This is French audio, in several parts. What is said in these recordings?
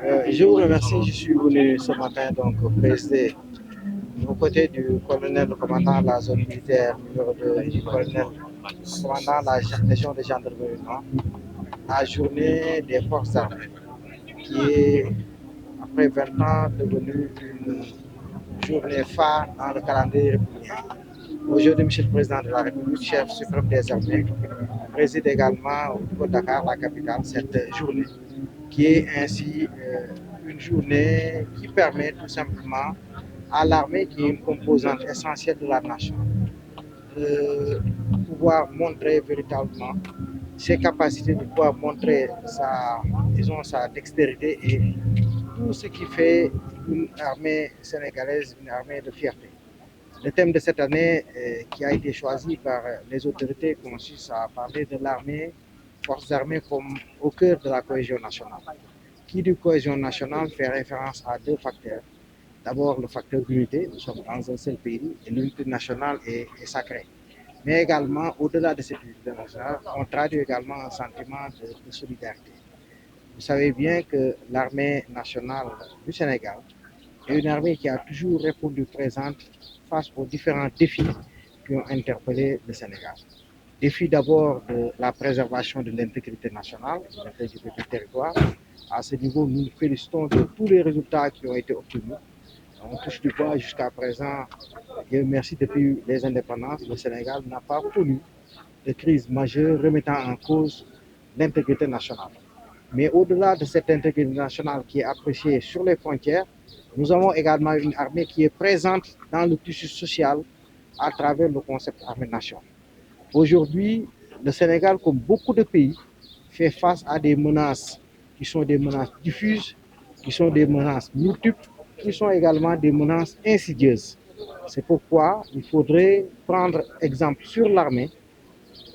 Je vous remercie. Je suis venu ce matin donc présider aux côtés du colonel commandant de la zone militaire numéro 2 et du colonel commandant la légion de gendarmerie nord, la journée des forces armées, qui est, après 20 ans, devenue une journée phare dans le calendrier républicain. Aujourd'hui, Monsieur le Président de la République, chef suprême des armées, préside également au niveau de Dakar, la capitale, cette journée, qui est ainsi une journée qui permet tout simplement à l'armée, qui est une composante essentielle de la nation, de pouvoir montrer véritablement ses capacités, de pouvoir montrer sa dextérité et tout ce qui fait une armée sénégalaise, une armée de fierté. Le thème de cette année qui a été choisi par les autorités consiste à parler de l'armée, forces armées comme au cœur de la cohésion nationale. Qui dit cohésion nationale fait référence à deux facteurs. D'abord le facteur d'unité, nous sommes dans un seul pays et l'unité nationale est sacrée. Mais également, au-delà de cette unité nationale, on traduit également un sentiment de solidarité. Vous savez bien que l'armée nationale du Sénégal est une armée qui a toujours répondu présente face aux différents défis qui ont interpellé le Sénégal. Défi d'abord de la préservation de l'intégrité nationale, de l'intégrité du territoire. À ce niveau, nous nous félicitons de tous les résultats qui ont été obtenus. On touche du bois jusqu'à présent. Dieu merci, depuis les indépendances, le Sénégal n'a pas connu de crise majeure remettant en cause l'intégrité nationale. Mais au-delà de cette intégrité nationale qui est appréciée sur les frontières, nous avons également une armée qui est présente dans le tissu social à travers le concept armée-nation. Aujourd'hui, le Sénégal, comme beaucoup de pays, fait face à des menaces qui sont des menaces diffuses, qui sont des menaces multiples, qui sont également des menaces insidieuses. C'est pourquoi il faudrait prendre exemple sur l'armée,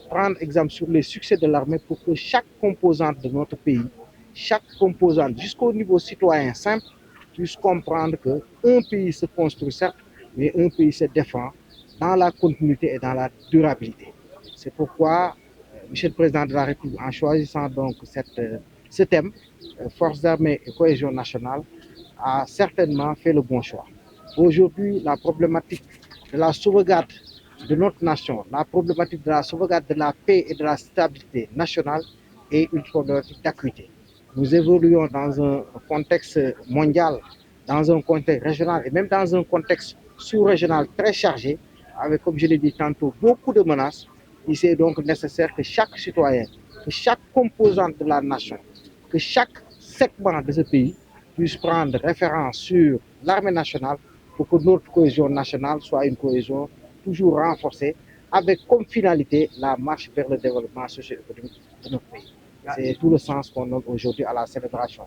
prendre exemple sur les succès de l'armée pour que chaque composante de notre pays, chaque composante jusqu'au niveau citoyen simple, puisse comprendre qu'un pays se construit certes, mais un pays se défend dans la continuité et dans la durabilité. C'est pourquoi, Monsieur le Président de la République, en choisissant donc ce thème, Forces armées et cohésion nationale, a certainement fait le bon choix. Aujourd'hui, la problématique de la sauvegarde de notre nation, la problématique de la sauvegarde de la paix et de la stabilité nationale est une problématique d'acuité. Nous évoluons dans un contexte mondial, dans un contexte régional et même dans un contexte sous-régional très chargé, avec, comme je l'ai dit tantôt, beaucoup de menaces. Il est donc nécessaire que chaque citoyen, que chaque composante de la nation, que chaque segment de ce pays puisse prendre référence sur l'armée nationale pour que notre cohésion nationale soit une cohésion toujours renforcée avec comme finalité la marche vers le développement socio-économique de notre pays. C'est tout le sens qu'on donne aujourd'hui à la célébration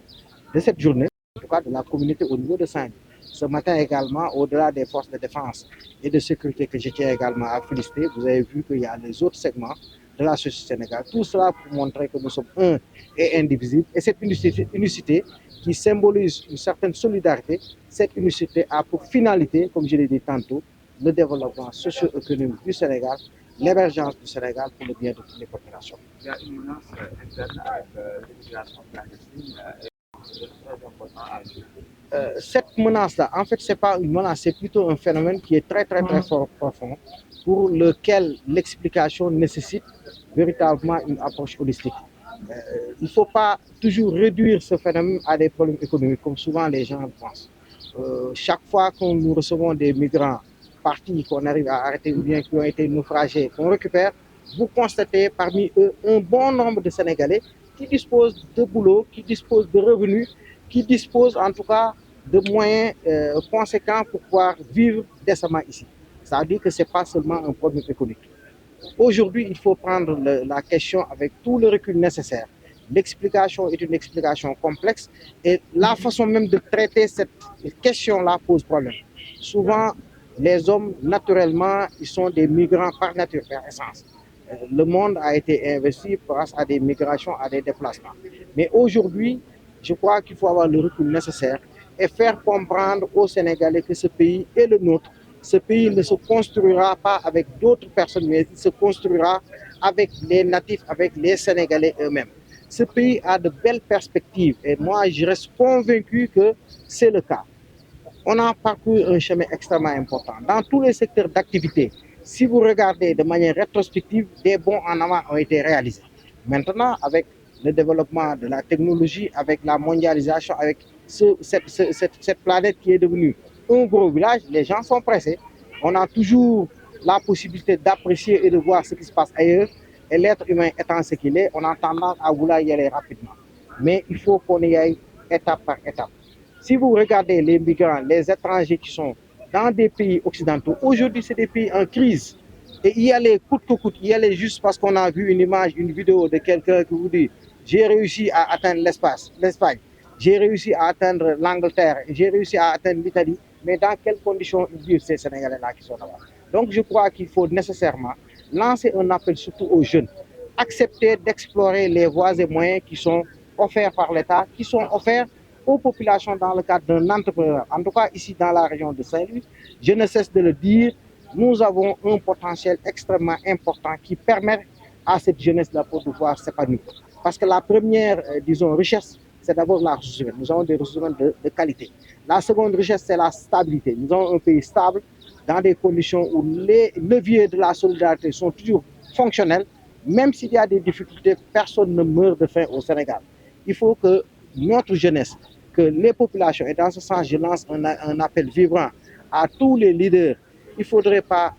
de cette journée, en tout cas de la communauté au niveau de Saint-Louis. Ce matin également, au-delà des forces de défense et de sécurité que je tiens également à féliciter, vous avez vu qu'il y a les autres segments de la société sénégalaise. Tout cela pour montrer que nous sommes un et indivisibles. Et cette unicité qui symbolise une certaine solidarité, cette unicité a pour finalité, comme je l'ai dit tantôt, le développement socio-économique du Sénégal, l'émergence du Sénégal pour le bien de toutes les populations. Il y a une menace interne avec l'immigration clandestine et très important à suivre. Cette menace-là, en fait, ce n'est pas une menace, c'est plutôt un phénomène qui est très fort, profond, pour lequel l'explication nécessite véritablement une approche holistique. Il ne faut pas toujours réduire ce phénomène à des problèmes économiques, comme souvent les gens le pensent. Chaque fois que nous recevons des migrants partis qu'on arrive à arrêter ou bien qui ont été naufragés, qu'on récupère, vous constatez parmi eux un bon nombre de Sénégalais qui disposent de boulot, qui disposent de revenus, qui disposent en tout cas de moyens conséquents pour pouvoir vivre décemment ici. Ça veut dire que ce n'est pas seulement un problème économique. Aujourd'hui, il faut prendre la question avec tout le recul nécessaire. L'explication est une explication complexe et la façon même de traiter cette question-là pose problème. Souvent, les hommes, naturellement, ils sont des migrants par nature, par essence. Le monde a été investi grâce à des migrations, à des déplacements. Mais aujourd'hui, je crois qu'il faut avoir le recul nécessaire et faire comprendre aux Sénégalais que ce pays est le nôtre. Ce pays ne se construira pas avec d'autres personnes, mais il se construira avec les natifs, avec les Sénégalais eux-mêmes. ce pays a de belles perspectives et moi je reste convaincu que c'est le cas. On a parcouru un chemin extrêmement important dans tous les secteurs d'activité. Si vous regardez de manière rétrospective, des bons en avant ont été réalisés. Maintenant, avec le développement de la technologie, avec la mondialisation, avec cette planète qui est devenue un gros village, les gens sont pressés. On a toujours la possibilité d'apprécier et de voir ce qui se passe ailleurs. Et l'être humain étant ce qu'il est, on a tendance à vouloir y aller rapidement. Mais il faut qu'on y aille étape par étape. Si vous regardez les migrants, les étrangers qui sont dans des pays occidentaux, aujourd'hui, c'est des pays en crise. Et y aller coûte que coûte, y aller juste parce qu'on a vu une image, une vidéo de quelqu'un qui vous dit j'ai réussi à atteindre l'Espagne, j'ai réussi à atteindre l'Angleterre, j'ai réussi à atteindre l'Italie, mais dans quelles conditions vivent ces Sénégalais-là qui sont là-bas? Donc je crois qu'il faut nécessairement lancer un appel surtout aux jeunes, accepter d'explorer les voies et moyens qui sont offerts par l'État, qui sont offerts aux populations dans le cadre d'un entrepreneur. En tout cas, ici dans la région de Saint-Louis, je ne cesse de le dire, nous avons un potentiel extrêmement important qui permet à cette jeunesse-là de pouvoir s'épanouir. Parce que la première, disons, richesse, c'est d'abord la ressource humaine. Nous avons des ressources humaines de qualité. La seconde richesse, c'est la stabilité. Nous avons un pays stable dans des conditions où les leviers de la solidarité sont toujours fonctionnels. Même s'il y a des difficultés, personne ne meurt de faim au Sénégal. Il faut que notre jeunesse, que les populations, et dans ce sens, je lance un appel vibrant à tous les leaders. Il ne faudrait pas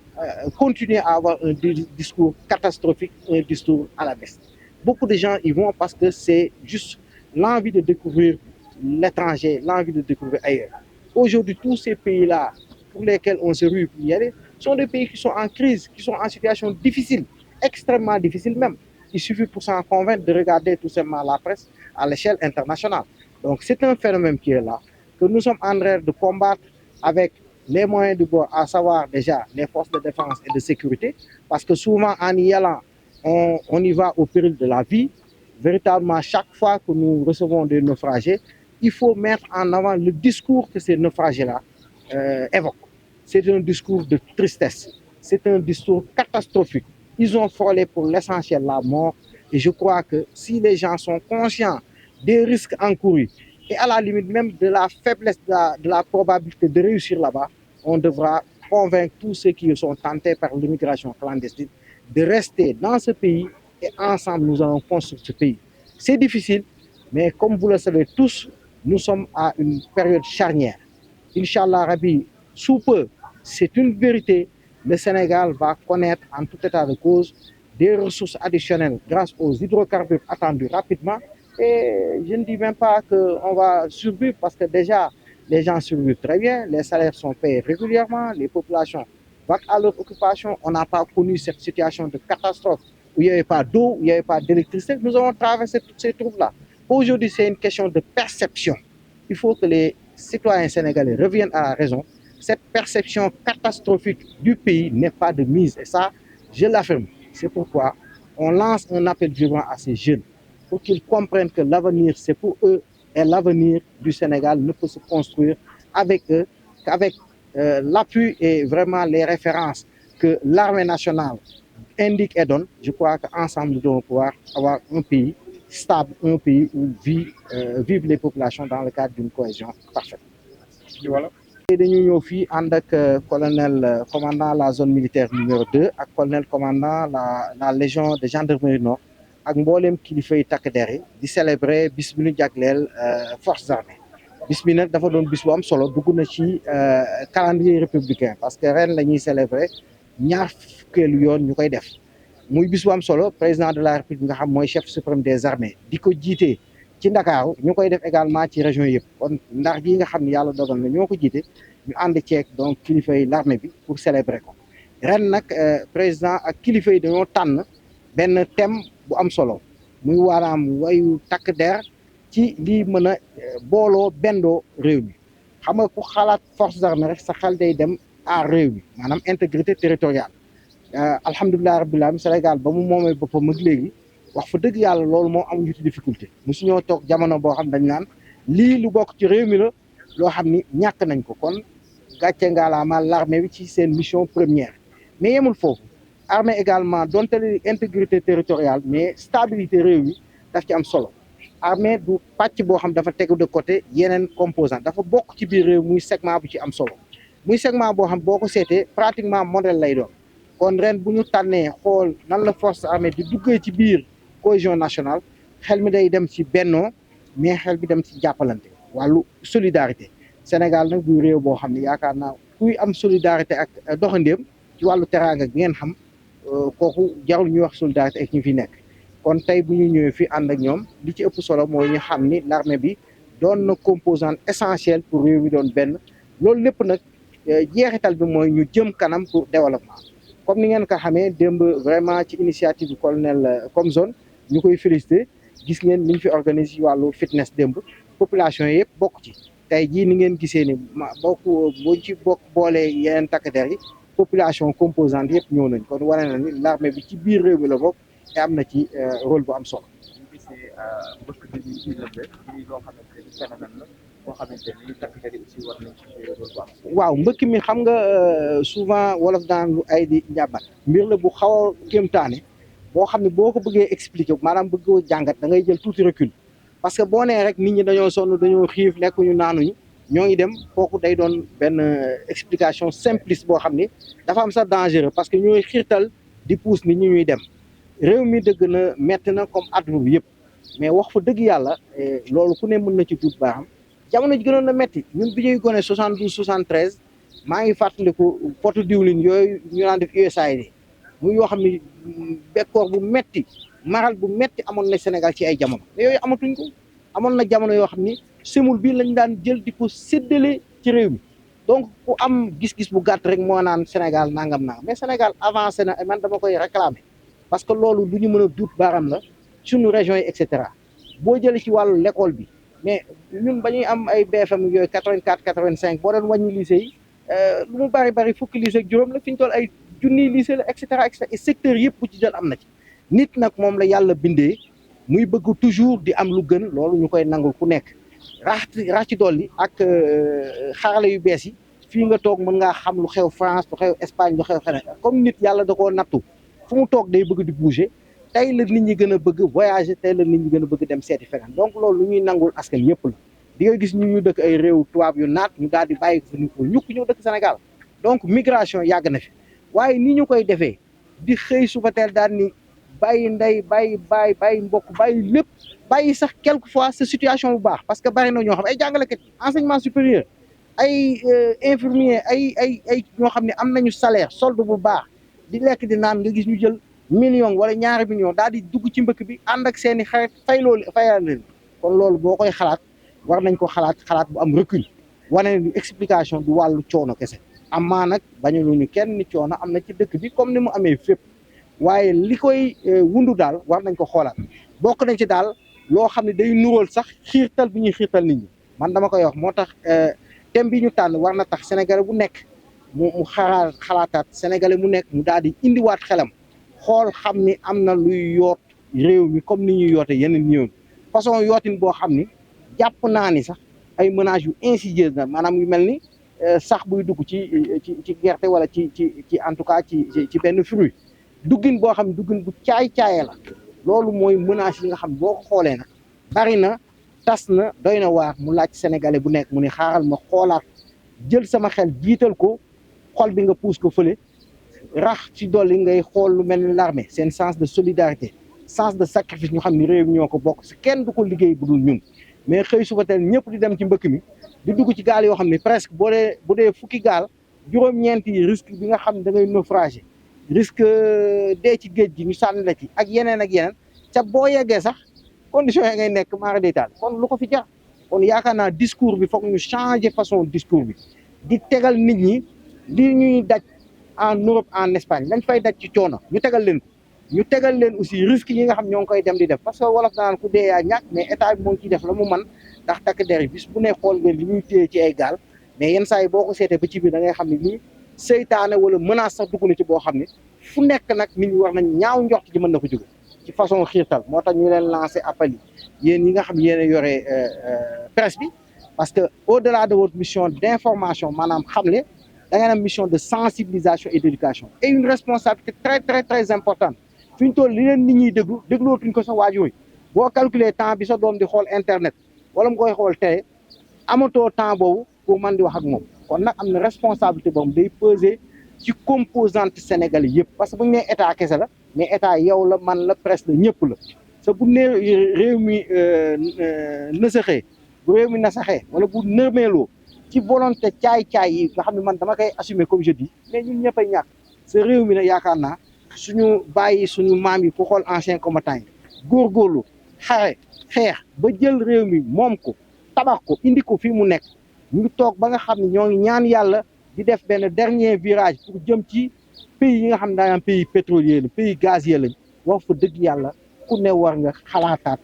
continuer à avoir un discours catastrophique, un discours à la baisse. Beaucoup de gens y vont parce que c'est juste l'envie de découvrir l'étranger, l'envie de découvrir ailleurs. Aujourd'hui, tous ces pays-là pour lesquels on se rue pour y aller sont des pays qui sont en crise, qui sont en situation difficile, extrêmement difficile même. Il suffit pour s'en convaincre de regarder tout simplement la presse à l'échelle internationale. Donc c'est un phénomène qui est là, que nous sommes en train de combattre avec les moyens du bord, à savoir déjà les forces de défense et de sécurité, parce que souvent en y allant, on y va au péril de la vie. Véritablement, chaque fois que nous recevons des naufragés, il faut mettre en avant le discours que ces naufragés-là évoquent. C'est un discours de tristesse, c'est un discours catastrophique. Ils ont frôlé pour l'essentiel la mort, et je crois que si les gens sont conscients des risques encourus et à la limite même de la faiblesse de la probabilité de réussir là-bas, on devra convaincre tous ceux qui sont tentés par l'immigration clandestine de rester dans ce pays et ensemble nous allons construire ce pays. C'est difficile, mais comme vous le savez tous, nous sommes à une période charnière. Inch'Allah Rabbi, sous peu, c'est une vérité, le Sénégal va connaître en tout état de cause des ressources additionnelles grâce aux hydrocarbures attendus rapidement. Et je ne dis même pas qu'on va survivre parce que déjà, les gens survivent très bien, les salaires sont payés régulièrement, les populations vont à leur occupation. On n'a pas connu cette situation de catastrophe où il n'y avait pas d'eau, où il n'y avait pas d'électricité. Nous avons traversé toutes ces troubles-là. Aujourd'hui, c'est une question de perception. Il faut que les citoyens sénégalais reviennent à la raison. Cette perception catastrophique du pays n'est pas de mise. Et ça, je l'affirme. C'est pourquoi on lance un appel vibrant à ces jeunes pour qu'ils comprennent que l'avenir, c'est pour eux et l'avenir du Sénégal ne peut se construire avec eux qu'avec l'appui et vraiment les références que l'armée nationale indique et donne. Je crois qu'ensemble, nous devons pouvoir avoir un pays stable, un pays où vivent les populations dans le cadre d'une cohésion parfaite. Voilà. dañu ñëw fii ànd ak colonel commandant la zone militaire numéro 2 ak colonel commandant la légion de gendarmerie nord ak mbooleem kilifa yi takk der yi di célébrer bis bi ñu jagleel forces armées bis bi nag dafa doon bis bu am solo dugg na ci calendrier républicain parce que ren la ñuy célébrer ñaar fukkeelu yoon ñu koy def muy bis bu am solo président de la république nga xam mooy chef suprême des armées di ko jiite ci Ndakaaru ñu koy def également ci région yëpp kon Ndar gi nga xam ne yàlla dogal na ñoo ko jiite ñu ànd ceeg donc kilifa yi l'armée bi pour célébrer ko ren nag président ak kilifa yi dañoo tànn benn thème bu am solo muy waaraam wayu takk der ci lii mën a booloo bendoo réew mi xam nga ku xalaat forces armées rek sa xel day dem aar réew mi maanaam intégrité territoriale alhamdulilah rabbil alamin Sénégal ba mu moomee boppam ak léegi wax fa dëgg yàlla loolu moo amuñu ci difficulté mosuñoo toog jamono boo xam dañ naan lii lu bokk ci réew mi la loo xam ni ñàkk nañ ko kon gàcce ngaalaama l'armée bi ci seen mission première mais yemul foofu armée également donte li intégrité territoriale mais stabilité réew mi daf ci am solo armée du pàcc boo xam dafa tegu de côté yeneen composant dafa bokk ci biir réew muy segment bu ci am solo muy segment boo xam boo ko seetee pratiquement modèle lay doon kon ren bu ñu tànnee xool nan la force armée di duggee ci biir cohésion nationale xel mi day dem ci bennoo mais xel bi dem ci jàppalante wàllu solidarité Sénégal nag du réew boo xam ne yaakaar naa kuy am solidarité ak doxandéem ci wàllu teraanga bi ngeen xam kooku jarul ñuy wax solidarité ak ñu fi nekk kon tey bu ñu ñëwee fi ànd ak ñoom li ci ëpp solo mooy ñu xam ni l'armée bi doon na composante essentielle pour réew mi doon benn loolu lépp nag jeexital bi mooy ñu jëm kanam pour développement comme ni ngeen ko xamee démb vraiment ci initiative du colonel Komzone ñu koy félicité gis ngeen li ñu fi organisé ci wàllu fitness démb population yëpp bokk ci tey jii ni ngeen gisee ni boo ci boolee yeneen takk der yi population composante yëpp ñëw nañ kon wane na ni l'armée bi ci biir réew mi la bokk te am na ci rôle bu am solo. ñu gisee mbëkk bi ñu ciy lëmbee ci loo xamante ni phénomène la boo xamante ni takk der yi aussi war nañ ci jouer rôle bu am solo. waaw mbëkk mi xam nga souvent wolof daan lu ay di njàmbat mbir la bu xaw a kéemtaane boo xam ne boo ko bëggee expliquer maanaam bëggoo jàngat da ngay jël tuuti recul parce que boo nee rek nit ñi dañoo sonn dañoo xiif lekkuñu naanuñu ñoo ngi dem kooku day doon benn explication simpliste boo xam ni dafa am sax dangereux parce que ñooy xiirtal di pousse nit ñi ñuy dem réew mi dëgg na metti na comme adduna bi yëpp mais wax fa dëgg yàlla loolu ku ne mën na ci duut baaxam jamono ji gënoon na metti ñun bi ñuy gone 72 73 maa ngi fàttaliku potu diwlin yooyu ñu naan def USAID muy yoo xam ne bekkoor bu metti maral bu metti amoon na Sénégal ci ay jamono mais yooyu amatuñ ko amoon na jamono yoo xam ni semul bi lañ daan jël di ko séddale ci réew mi donc ku am gis-gis bu gàtt rek moo naan Sénégal nangam nangam mais Sénégal avancé na man dama koy réclamer parce que loolu lu ñu mën a duut baaram la suñu région yi et cetera boo jëlee ci wàllu l'école bi mais ñun ba ñuy am ay BFM yooyu 84 85 boo doon wàññi lycée yi lu mu bari fukki lycée ak juróom la fi ñu toll ay junniy lycée la et cetera et secteur yëpp bu ci jël am na ci nit nag moom la yàlla bindee muy bëgg toujours di am lu gën loolu ñu koy nangul ku nekk rax ci dolli ak xarala yu bees yi fii nga toog mën ngaa xam lu xew France lu xew Espagne lu xew xeneen comme nit yàlla da koo nattu fu mu toog day bëgg di bouger tey la nit ñi gën a bëgg voyager tey la nit ñi gën a bëgg dem seeti feneen donc loolu lu ñuy nangul askan yëpp la di nga gis ñu dëkk ay réew tubaab yu naat ñu daal di bàyyi ko fi ñu ko ñukk ñëw dëkk Sénégal donc migration yàgg na fi waaye ni ñu koy defee di xëy suba teel daal ni bàyyi ndey bàyyi baay bàyyi mbokk bàyyi lépp bàyyi sax quelque fois sa situation bu baax parce que bari na ñoo xam ay jàngalekat enseignement supérieur ay infirmier ay ñoo xam ne am nañu salaire solde bu baax di lekk di naan nga gis ñu jël million wala ñaari million daal di dugg ci mbëkk bi ànd ak seen i xarit fayal leen kon loolu boo koy xalaat war nañ ko xalaat bu am recul wane ni explication du wàllu coono kese amaa nag bañaluñu kenn ni coono am na ci dëkk bi comme ni mu amee fépp waaye li koy wundu daal war nañ ko xoolaat bokk nañ ci daal loo xam ne day nuróol sax xiirtal bi ñuy xiirtal nit ñi man dama koy wax moo tax thème bi ñu tànn war na tax sénégalais bu nekk mu xalaataat sénégalais mu nekk mu daal di indiwaat xelam xool xam ni am na luy yoot réew mi comme ni ñuy yoote yeneen ñëw façon yootin boo xam ni jàpp naa ni sax ay menaces yu insidieuses na maanaam yu mel ni sax buy dugg ci gerte wala ci en tout cas ci benn fruit duggin boo xam ne duggin bu caay-caaye la loolu mooy menace yi nga xam boo ko xoolee nag bari na tas na doy na waar mu laaj sénégalais bu nekk mu ne xaaral ma xoolaat jël sama xel jiital ko xol bi nga puus ko fële rax ci dolli ngay xool lu mel ni l'armée seen sens de solidarité sens de sacrifice ñu xam ni réew mi ñoo ko bokk si kenn du ko liggéey bu dul ñun mais xëy suba teel ñëpp di dem ci mbëkk mi di dugg ci gaal yoo xam ne presque bu dee fukki gaal juróom-ñeent yi risque bi nga xam ne da ngay naufrager risque dee ci géej gi ñu sànni la ci ak yeneen ca boo yeggee sax condition yi ngay nekk maara détail kon lu ko fi jar kon yaakaar naa discours bi foog ñu changer façon discours bi di tegal nit ñi li ñuy daj en Europe en Espagne lañ fay daj ci coono ñu tegal leen ko ñu tegal leen aussi risques yi nga xam ñoo ngi koy dem di def parce que wolof naan ku dee yaa ñàkk mais état bi moo ngi ciy def la mu man ndax takk der yi bis bu ne xool nga li ñuy téye ci ay gaal mais yenn saa yi boo ko seetee ba ci biir da ngay xam ne lii seytaane wala menace sax dugg na ci boo xam ne fu nekk nag nit ñi war nañ ñaaw njort ci mën na ko jóge ci façon xiirtal moo tax ñu leen lancé appel yi yéen yi nga xam yéen a yore presse bi parce que au-delà de votre mission d'information maanaam xamle da ngeen am mission de sensibilisation et d'éducation et une responsabilité très très très importante fi ñu toll li leen nit ñiy déglootuñ ko sax waajur yi boo calculer temps bi sa doom di xool internet wala mu koy xool télé amatoo temps boobu pour man di wax ak moom kon nag am na responsabilité boobu day peser ci composante sénégalais yëpp parce que bu ñu nee état kese la mais état yow la man la presse la ñëpp la sa bu nee réew mi nësaxee bu réew mi nasaxee wala bu nërmeeloo ci volonté caay-caay yi nga xam ne man dama koy assumer comme je dis mais ñun ñëpp a ñàkk sa réew mi nag yaakaar naa suñu bàyyi suñu maam yi ku xool ancien combattant yi góorgóorlu xare xeex ba jël réew mi moom ko tabax ko indi ko fii mu nekk ñu toog ba nga xam ne ñoo ngi ñaan yàlla di def benn dernier virage pour jëm ci pays yi nga xam ne daanaka pays pétrolier la pays gazier lañ wax fa dëgg yàlla ku ne war nga xalaataat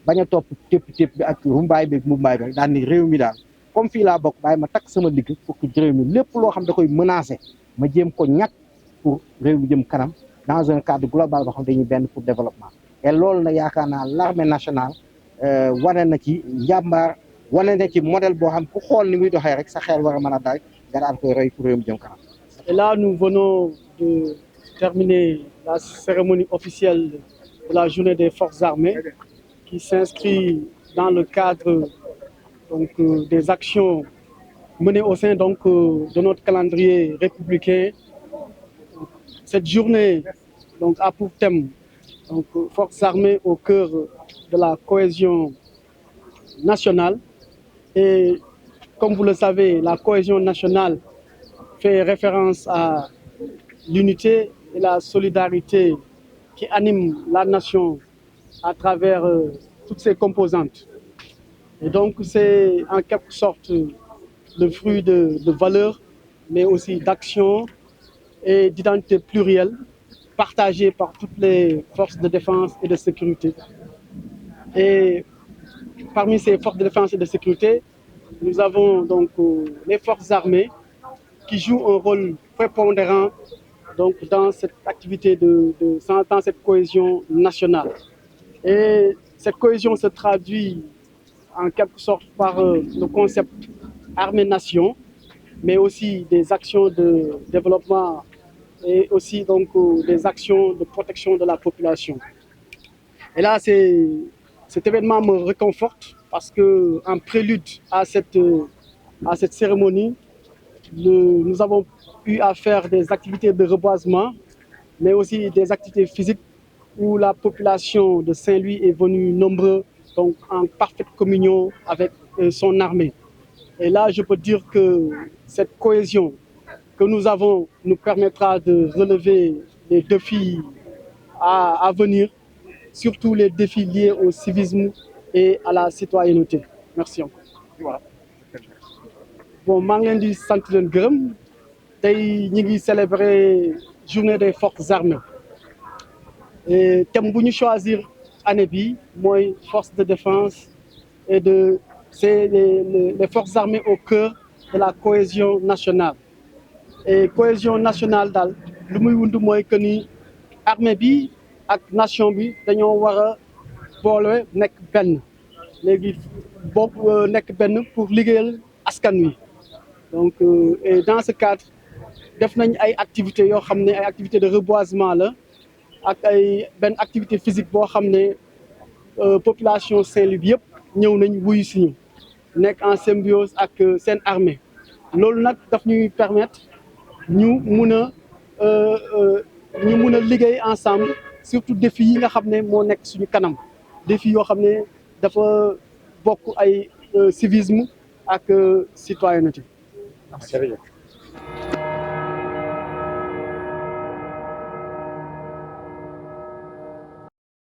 bañ a topp tépp bi ak rumbaay bi ak mumbaay bi daan ni réew mi daal comme fii laa bokk bàyyi ma takk sama digg pour que réew mi lépp loo xam da koy menacé ma jéem ko ñàkk pour réew mi jëm kanam dans un cadre global boo xam dañuy benn pour développement et loolu nag yaakaar naa l'armée nationale wane na ci njàmbaar wane na ci modèle boo xam ku xool ni muy doxee rek sa xel war a mën a daal nga daan koy roy pour réew mi jëm kanam. Et là, nous venons de terminer la cérémonie officielle de la journée des forces armées qui s'inscrit dans le cadre donc, des actions menées au sein donc, de notre calendrier républicain. Cette journée donc, a pour thème donc, forces armées au cœur de la cohésion nationale. Et comme vous le savez, la cohésion nationale fait référence à l'unité et la solidarité qui animent la nation à travers toutes ses composantes. Et donc c'est en quelque sorte le fruit de valeurs, mais aussi d'actions et d'identité plurielle partagées par toutes les forces de défense et de sécurité. Et parmi ces forces de défense et de sécurité, nous avons donc les forces armées qui jouent un rôle prépondérant donc, dans cette activité, dans cette cohésion nationale. Et cette cohésion se traduit en quelque sorte par le concept armée-nation, mais aussi des actions de développement et aussi donc, des actions de protection de la population. Et là, cet événement me réconforte parce qu'en prélude à cette cérémonie, nous avons eu à faire des activités de reboisement, mais aussi des activités physiques où la population de Saint-Louis est venue nombreux, donc en parfaite communion avec son armée. Et là, je peux dire que cette cohésion que nous avons nous permettra de relever les défis à venir, surtout les défis liés au civisme et à la citoyenneté. Merci encore. Voilà. Bon, maa ngi leen di sant leen gërëm tey ñi ngi célébrer journée des forces armées et thème bu ñu choisir année bi mooy force de défense et c'est les forces armées au cœur de la cohésion nationale. Et cohésion nationale daal lu muy wund mooy que ni armée bi ak nation bi dañoo war a boole nekk benn léegi boobu nekk benn pour liggéeyal askan wi. Donc et dans ce cadre def nañ ay activités yoo xam ne ay activités de reboisement la ak ay benn activité physique boo xam ne population Saint-Louis bi yëpp ñëw nañ wuyu si ñu nekk en symbiose ak seen armée loolu nag daf ñuy permettre ñu mun a liggéey ensemble surtout défi yi nga xam ne moo nekk suñu kanam défi yoo xam ne dafa bokk ay civisme ak citoyenneté. Jërëjëf.